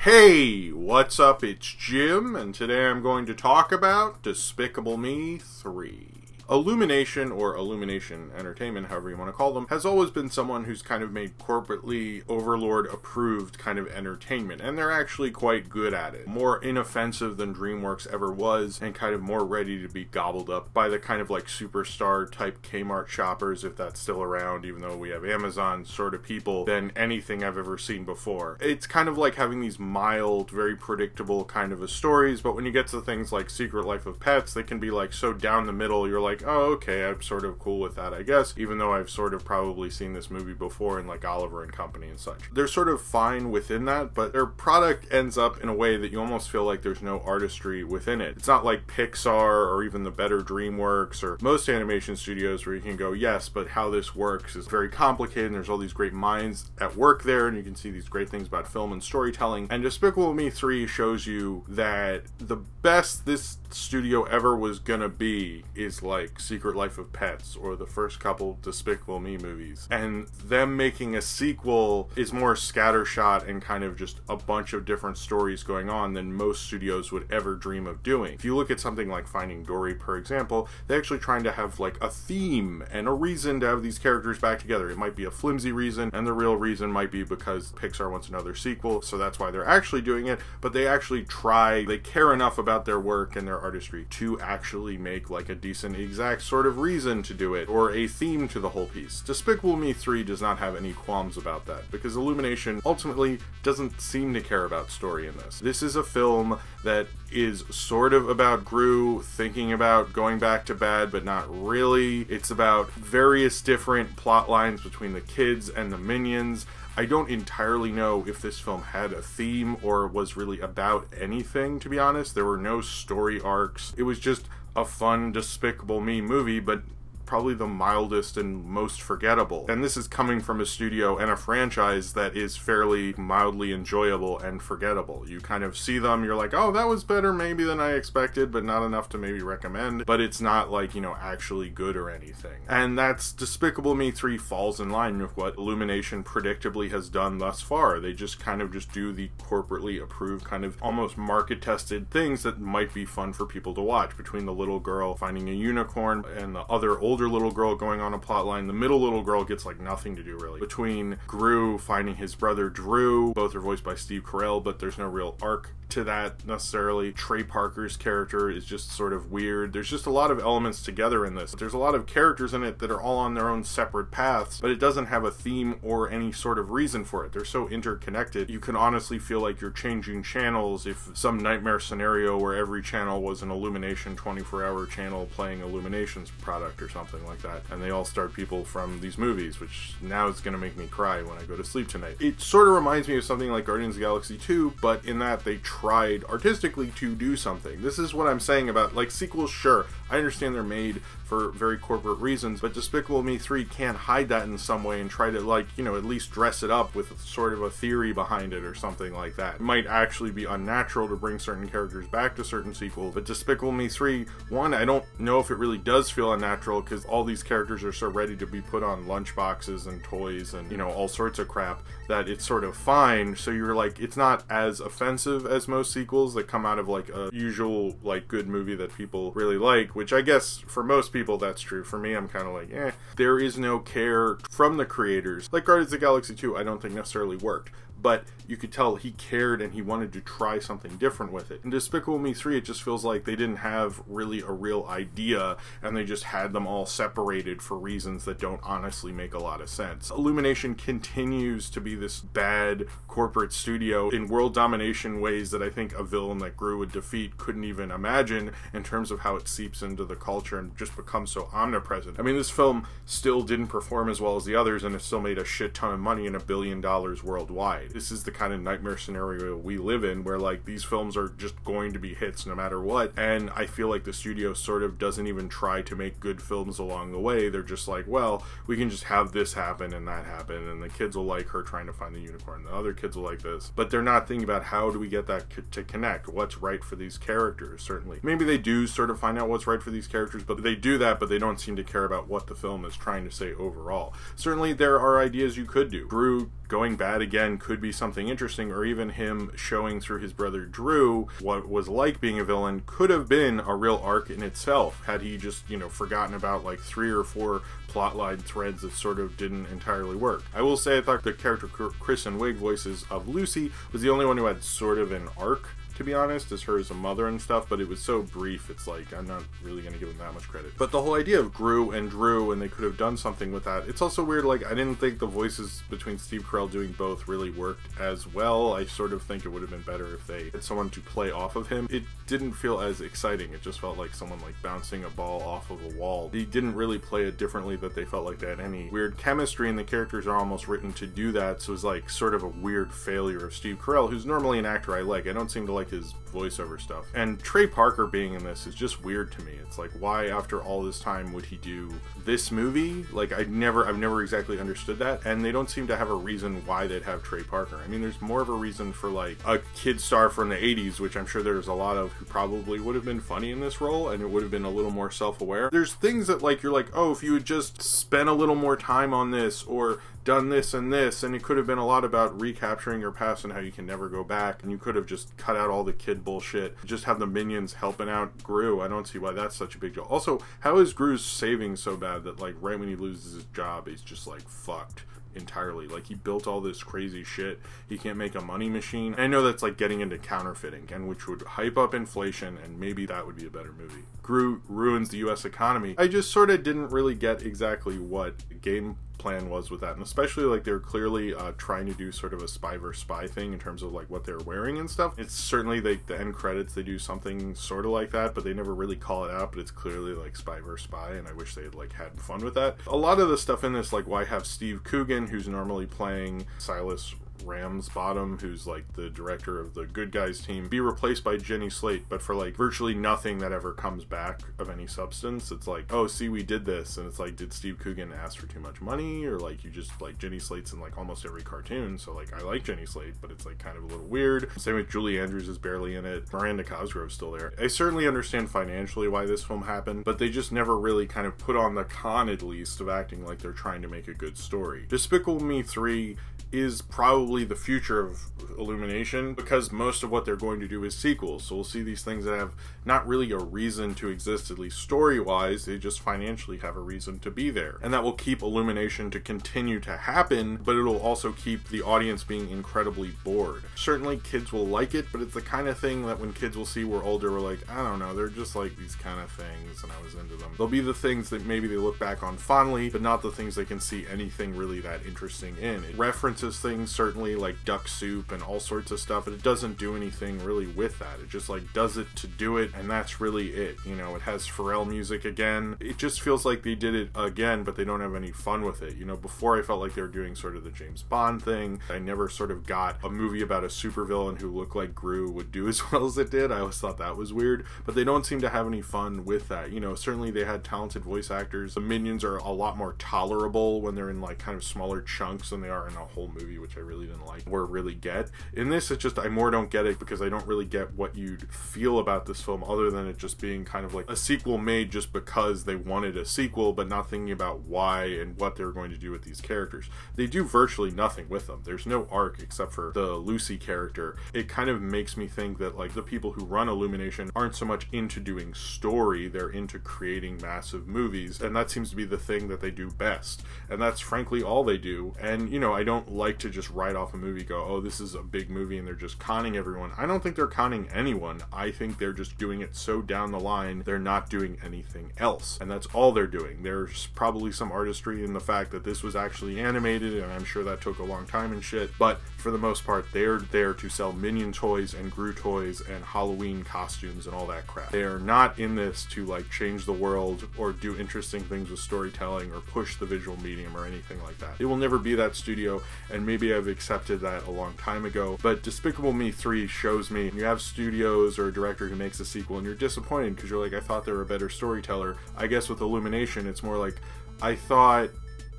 Hey, what's up? It's Jim, and today I'm going to talk about Despicable Me 3. Illumination, or Illumination Entertainment, however you want to call them, has always been someone who's kind of made corporately overlord-approved kind of entertainment, and they're actually quite good at it. More inoffensive than DreamWorks ever was, and kind of more ready to be gobbled up by the kind of like superstar-type Kmart shoppers, if that's still around, even though we have Amazon sort of people, than anything I've ever seen before. It's kind of like having these mild, very predictable kind of stories, but when you get to things like Secret Life of Pets, they can be like so down the middle, you're like, oh, okay, I'm sort of cool with that, I guess, even though I've sort of probably seen this movie before in like Oliver and Company and such. They're sort of fine within that, but their product ends up in a way that you almost feel like there's no artistry within it. It's not like Pixar or even the better DreamWorks or most animation studios where you can go, yes, but how this works is very complicated and there's all these great minds at work there and you can see these great things about film and storytelling. And Despicable Me 3 shows you that the best this studio ever was gonna be is like Secret Life of Pets or the first couple Despicable Me movies, and them making a sequel is more scattershot and kind of just a bunch of different stories going on than most studios would ever dream of doing. If you look at something like Finding Dory, for example, they're actually trying to have like a theme and a reason to have these characters back together. It might be a flimsy reason, and the real reason might be because Pixar wants another sequel, so that's why they're actually doing it, but they actually try, they care enough about their work and their artistry to actually make like a decent exact sort of reason to do it, or a theme to the whole piece. Despicable Me 3 does not have any qualms about that, because Illumination ultimately doesn't seem to care about story in this. This is a film that is sort of about Gru thinking about going back to bad, but not really. It's about various different plot lines between the kids and the minions. I don't entirely know if this film had a theme or was really about anything, to be honest. There were no story arcs. It was just a fun Despicable Me movie, but probably the mildest and most forgettable. And this is coming from a studio and a franchise that is fairly mildly enjoyable and forgettable. You kind of see them, you're like, oh, that was better maybe than I expected, but not enough to maybe recommend. But it's not like, you know, actually good or anything. And that's Despicable Me 3 falls in line with what Illumination predictably has done thus far. They just kind of just do the corporately approved kind of almost market-tested things that might be fun for people to watch. Between the little girl finding a unicorn and the other older little girl going on a plot line, the middle little girl gets like nothing to do really. Between Gru finding his brother Drew, both are voiced by Steve Carell, but there's no real arc to that necessarily. Trey Parker's character is just sort of weird. There's just a lot of elements together in this. There's a lot of characters in it that are all on their own separate paths, but it doesn't have a theme or any sort of reason for it. They're so interconnected, you can honestly feel like you're changing channels if some nightmare scenario where every channel was an Illumination 24-hour channel playing Illumination's product or something like that, and they all start people from these movies, which now is going to make me cry when I go to sleep tonight. It sort of reminds me of something like Guardians of the Galaxy 2, but in that they tried artistically to do something. This is what I'm saying about, like, sequels, sure, I understand they're made for very corporate reasons, but Despicable Me 3 can't hide that in some way and try to, like, you know, at least dress it up with sort of a theory behind it or something like that. It might actually be unnatural to bring certain characters back to certain sequels, but Despicable Me 3, one, I don't know if it really does feel unnatural because all these characters are so ready to be put on lunchboxes and toys and, you know, all sorts of crap that it's sort of fine. So you're like, it's not as offensive as most sequels that come out of like a usual like good movie that people really like, which I guess for most people that's true. For me, I'm kind of like, eh. There is no care from the creators. Like Guardians of the Galaxy 2, I don't think necessarily worked, but you could tell he cared and he wanted to try something different with it. In Despicable Me 3, it just feels like they didn't have really a real idea and they just had them all separated for reasons that don't honestly make a lot of sense. Illumination continues to be this bad corporate studio in world domination ways that I think a villain that Gru would defeat couldn't even imagine, in terms of how it seeps into the culture and just becomes so omnipresent. I mean, this film still didn't perform as well as the others and it still made a shit ton of money and $1 billion worldwide. This is the kind of nightmare scenario we live in where like these films are just going to be hits no matter what, and I feel like the studio sort of doesn't even try to make good films along the way. They're just like, well, we can just have this happen and that happen and the kids will like her trying to find the unicorn, the other kids will like this, but they're not thinking about how do we get that to connect, what's right for these characters. Certainly maybe they do sort of find out what's right for these characters, but they do that, but they don't seem to care about what the film is trying to say overall. Certainly there are ideas you could do. Gru going bad again could be something interesting, or even him showing through his brother Drew what was like being a villain could have been a real arc in itself, had he just, you know, forgotten about like 3 or 4 plotline threads that sort of didn't entirely work. I will say I thought the character Kristen Wiig voices of Lucy was the only one who had sort of an arc, to be honest, as her as a mother and stuff, but it was so brief, it's like, I'm not really going to give them that much credit. But the whole idea of Gru and Drew, and they could have done something with that, it's also weird, like, I didn't think the voices between Steve Carell doing both really worked as well. I sort of think it would have been better if they had someone to play off of him. It didn't feel as exciting, it just felt like someone, like, bouncing a ball off of a wall. He didn't really play it differently, that they felt like they had any weird chemistry, and the characters are almost written to do that, so it was like sort of a weird failure of Steve Carell, who's normally an actor I like. I don't seem to like his voiceover stuff. And Trey Parker being in this is just weird to me. It's like, why after all this time would he do this movie? Like, I've never exactly understood that, and they don't seem to have a reason why they'd have Trey Parker. I mean, there's more of a reason for like a kid star from the 80s, which I'm sure there's a lot of, who probably would have been funny in this role, and it would have been a little more self-aware. There's things that like, you're like, oh, if you had just spent a little more time on this, or done this and this, and it could have been a lot about recapturing your past and how you can never go back, and you could have just cut out all the kid bullshit, just have the minions helping out Gru. I don't see why that's such a big deal. Also, how is Gru's saving so bad that like right when he loses his job he's just like fucked entirely? Like, he built all this crazy shit, he can't make a money machine. And I know that's like getting into counterfeiting, and which would hype up inflation, and maybe that would be a better movie. Gru ruins the US economy. I just sort of didn't really get exactly what the game plan was with that, and especially like they're clearly trying to do sort of a spy versus spy thing in terms of like what they're wearing and stuff. It's certainly the end credits, they do something sort of like that, but they never really call it out, but it's clearly like spy versus spy, and I wish they had like had fun with that. A lot of the stuff in this, like why have Steve Coogan, who's normally playing Silas Ramsbottom, who's like the director of the Good Guys team, be replaced by Jenny Slate, but for like virtually nothing that ever comes back of any substance. It's like, oh, see, we did this, and it's like, did Steve Coogan ask for too much money, or like, you just like, Jenny Slate's in like almost every cartoon, so like, I like Jenny Slate, but it's like kind of a little weird. Same with Julie Andrews is barely in it. Miranda Cosgrove's still there. I certainly understand financially why this film happened, but they just never really kind of put on the con, at least, of acting like they're trying to make a good story. Despicable Me 3 is probably the future of Illumination, because most of what they're going to do is sequels. So we'll see these things that have not really a reason to exist, at least story-wise, they just financially have a reason to be there. And that will keep Illumination to continue to happen, but it'll also keep the audience being incredibly bored. Certainly kids will like it, but it's the kind of thing that when kids will see we're older, we're like, I don't know, they're just like these kind of things, and I was into them. They'll be the things that maybe they look back on fondly, but not the things they can see anything really that interesting in. It references things, certainly, like Duck Soup and all sorts of stuff, but it doesn't do anything really with that. It just like does it to do it, and that's really it. You know, it has Pharrell music again. It just feels like they did it again, but they don't have any fun with it. You know, before I felt like they were doing sort of the James Bond thing. I never sort of got a movie about a supervillain who looked like Gru would do as well as it did. I always thought that was weird, but they don't seem to have any fun with that. You know, certainly they had talented voice actors. The minions are a lot more tolerable when they're in like kind of smaller chunks than they are in a whole movie, which I really didn't like or really get. In this, it's just I more don't get it, because I don't really get what you'd feel about this film other than it just being kind of like a sequel made just because they wanted a sequel, but not thinking about why and what they're going to do with these characters. They do virtually nothing with them. There's no arc except for the Lucy character. It kind of makes me think that like the people who run Illumination aren't so much into doing story, they're into creating massive movies, and that seems to be the thing that they do best, and that's frankly all they do. And you know, I don't like to just write off a movie, go, oh, this is a big movie and they're just conning everyone. I don't think they're conning anyone. I think they're just doing it so down the line they're not doing anything else, and that's all they're doing. There's probably some artistry in the fact that this was actually animated, and I'm sure that took a long time and shit, but for the most part they're there to sell Minion toys and Gru toys and Halloween costumes and all that crap. They are not in this to like change the world or do interesting things with storytelling or push the visual medium or anything like that. It will never be that studio, and maybe I've accepted that a long time ago, but Despicable Me 3 shows me you have studios or a director who makes a sequel and you're disappointed because you're like, I thought they were a better storyteller. I guess with Illumination it's more like, I thought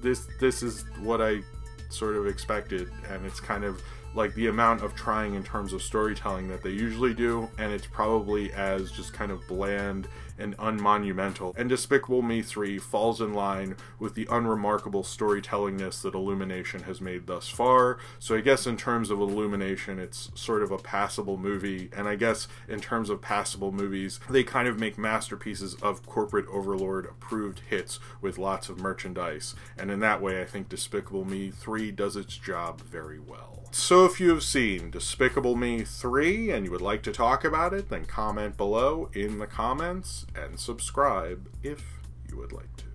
this is what I sort of expected, and it's kind of like the amount of trying in terms of storytelling that they usually do, and it's probably as just kind of bland and unmonumental, and Despicable Me 3 falls in line with the unremarkable storytellingness that Illumination has made thus far. So I guess in terms of Illumination, it's sort of a passable movie, and I guess in terms of passable movies, they kind of make masterpieces of corporate overlord approved hits with lots of merchandise, and in that way I think Despicable Me 3 does its job very well. So if you have seen Despicable Me 3 and you would like to talk about it, then comment below in the comments and subscribe if you would like to.